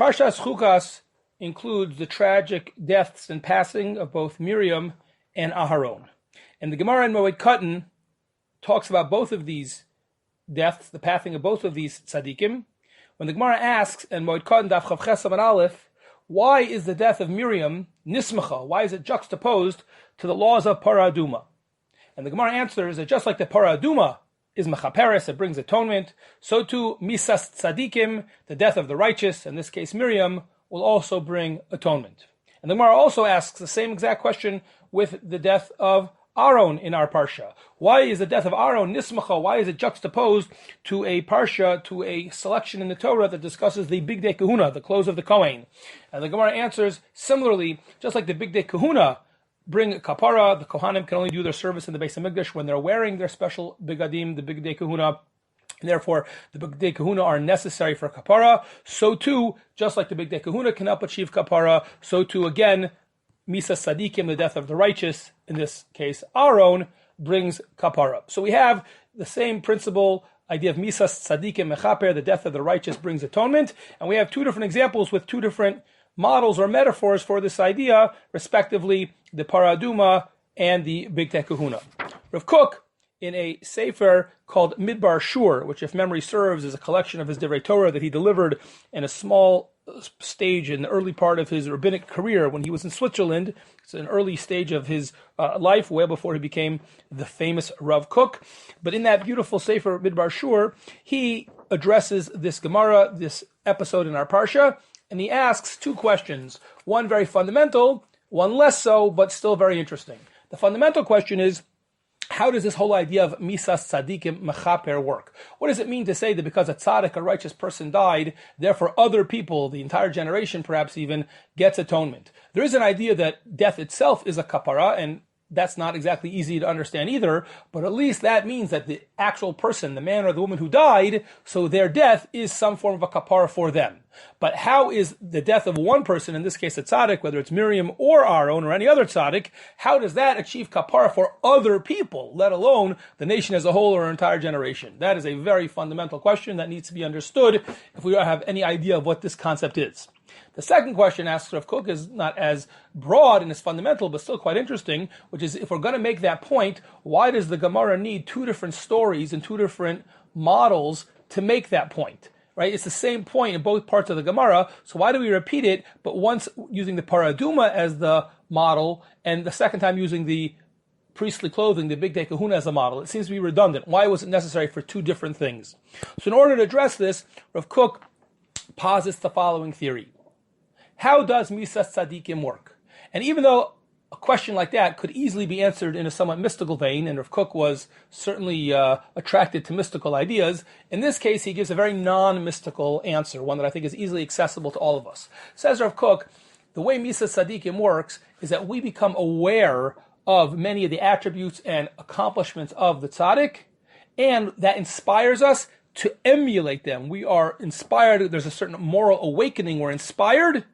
Parshas Chukas includes the tragic deaths and passing of both Miriam and Aharon. And the Gemara in Moed Katan talks about both of these deaths, the passing of both of these tzadikim. When the Gemara asks in Moed Katan Daf Chav Ches Amud Aleph, why is the death of Miriam nismacha? Why is it juxtaposed to the laws of Parah Aduma? And the Gemara answers that just like the Parah Aduma is Mechaperes, it brings atonement, so too Misas Tzadikim, the death of the righteous, in this case Miriam, will also bring atonement. And the Gemara also asks the same exact question with the death of Aaron in our Parsha. Why is the death of Aaron nismacha? Why is it juxtaposed to a Parsha, to a selection in the Torah that discusses the Big Day Kahuna, the clothes of the Kohen? And the Gemara answers similarly, just like the Big Day Kahuna bring kapara, the Kohanim can only do their service in the Beis HaMikdash when they're wearing their special bigadim, the Big Day Kahuna. Therefore, the Big Day Kahuna are necessary for kapara. So too, just like the Big Day Kahuna can help achieve kapara, so too again, Misas Tzadikim, the death of the righteous, in this case Aaron, brings kapara. So we have the same principle, idea of Misas Tzadikim Mechaperes, the death of the righteous brings atonement, and we have two different examples with two different models or metaphors for this idea, respectively, the Parah Aduma and the Big Day Kahuna. Rav Kook, in a sefer called Midbar Shur, which, if memory serves, is a collection of his Divrei Torah that he delivered in a small stage in the early part of his rabbinic career when he was in Switzerland. It's an early stage of his life, way before he became the famous Rav Kook. But in that beautiful sefer Midbar Shur, he addresses this Gemara, this episode in our Parsha, and he asks two questions, one very fundamental, one less so, but still very interesting. The fundamental question is, how does this whole idea of Misas Tzadikim Mechaper work? What does it mean to say that because a tzaddik, a righteous person, died, therefore other people, the entire generation perhaps even, gets atonement? There is an idea that death itself is a kapara, and that's not exactly easy to understand either, but at least that means that the actual person, the man or the woman who died, so their death is some form of a kapara for them. But how is the death of one person, in this case a tzaddik, whether it's Miriam or Aaron or any other tzaddik, how does that achieve kapara for other people, let alone the nation as a whole or an entire generation? That is a very fundamental question that needs to be understood if we have any idea of what this concept is. The second question asked Rav Kook is not as broad and as fundamental, but still quite interesting, which is, if we're going to make that point, why does the Gemara need two different stories and two different models to make that point? Right? It's the same point in both parts of the Gemara, so why do we repeat it, but once using the Parah Aduma as the model, and the second time using the priestly clothing, the Big Day Kahuna, as a model? It seems to be redundant. Why was it necessary for two different things? So in order to address this, Rav Kook posits the following theory. How does Misas Tzadikim work? And even though a question like that could easily be answered in a somewhat mystical vein, and Rav Kook was certainly attracted to mystical ideas, in this case he gives a very non-mystical answer, one that I think is easily accessible to all of us. Says Rav Kook, the way Misas Tzadikim works is that we become aware of many of the attributes and accomplishments of the tzaddik, and that inspires us to emulate them. We are inspired, there's a certain moral awakening, we're inspired,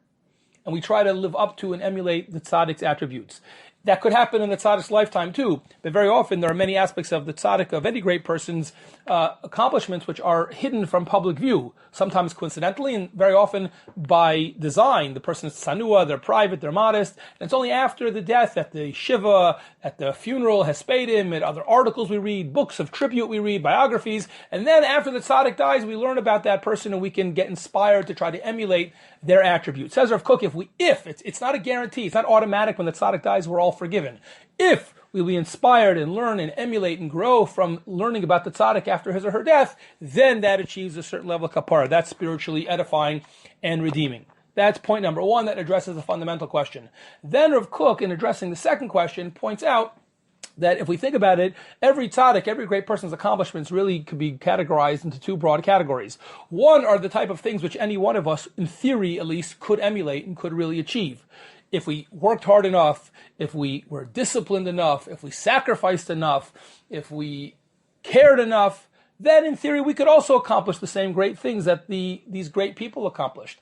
and we try to live up to and emulate the tzaddik's attributes. That could happen in the tzaddik's lifetime too, but very often there are many aspects of the tzaddik, of any great person's accomplishments, which are hidden from public view, sometimes coincidentally and very often by design. The person is tsanua, they're private, they're modest, and it's only after the death, at the shiva, at the funeral, hespedim, at other articles we read, books of tribute we read, biographies, and then after the tzaddik dies, we learn about that person and we can get inspired to try to emulate their attributes. Says Rav Kook, it's not a guarantee, it's not automatic when the tzaddik dies, we're all forgiven. If we'll be inspired and learn and emulate and grow from learning about the tzaddik after his or her death, then that achieves a certain level of kapara. That's spiritually edifying and redeeming. That's point number one that addresses a fundamental question. Then Rav Kook, in addressing the second question, points out that if we think about it, every tzaddik, every great person's accomplishments really could be categorized into two broad categories. One are the type of things which any one of us, in theory at least, could emulate and could really achieve. If we worked hard enough, if we were disciplined enough, if we sacrificed enough, if we cared enough, then in theory we could also accomplish the same great things that these great people accomplished.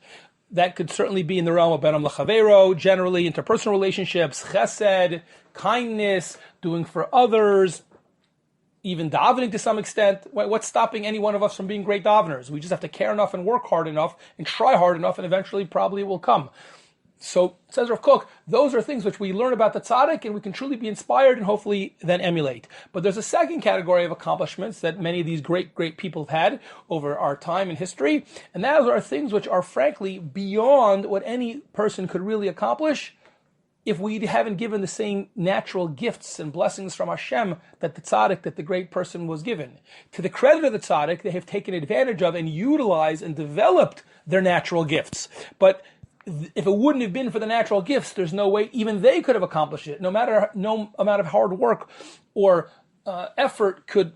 That could certainly be in the realm of benam l'chavero, generally interpersonal relationships, chesed, kindness, doing for others, even davening to some extent. What's stopping any one of us from being great daveners? We just have to care enough and work hard enough and try hard enough, and eventually probably it will come. So, says Rav Kook, those are things which we learn about the tzaddik and we can truly be inspired and hopefully then emulate. But there's a second category of accomplishments that many of these great people have had over our time in history, and those are things which are frankly beyond what any person could really accomplish if we haven't given the same natural gifts and blessings from Hashem that the tzaddik, that the great person was given. To the credit of the tzaddik, they have taken advantage of and utilized and developed their natural gifts. But if it wouldn't have been for the natural gifts, there's no way even they could have accomplished it. No amount of hard work or effort could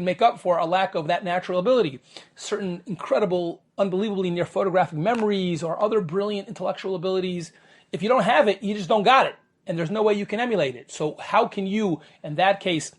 make up for a lack of that natural ability. Certain incredible, unbelievably near photographic memories or other brilliant intellectual abilities. If you don't have it, you just don't got it. And there's no way you can emulate it. So how can you, in that case,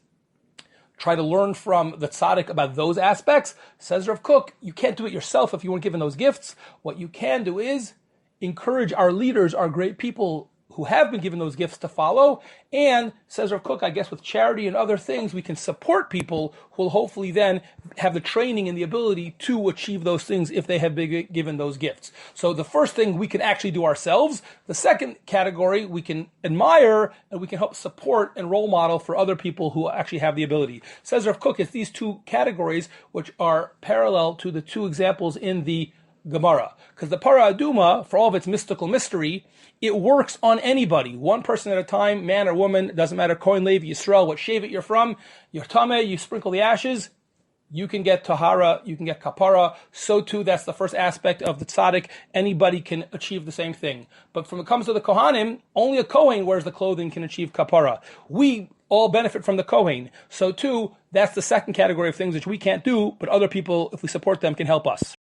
try to learn from the tzaddik about those aspects? Says Rav Kook, you can't do it yourself if you weren't given those gifts. What you can do is encourage our leaders, our great people who have been given those gifts to follow. And, says Rav Kook, I guess with charity and other things, we can support people who will hopefully then have the training and the ability to achieve those things if they have been given those gifts. So the first thing we can actually do ourselves. The second category we can admire and we can help support and role model for other people who actually have the ability. Says Rav Kook, it's these two categories which are parallel to the two examples in the Gemara. Because the Parah Aduma, for all of its mystical mystery, it works on anybody, one person at a time, man or woman, doesn't matter, Kohen, Levi, Yisrael, what shevet you're from, you're tameh, you sprinkle the ashes, you can get tahara, you can get kapara. So too, that's the first aspect of the tzaddik. Anybody can achieve the same thing. But when it comes to the Kohanim, only a Kohen wears the clothing can achieve kapara. We all benefit from the Kohen. So too, that's the second category of things which we can't do, but other people, if we support them, can help us.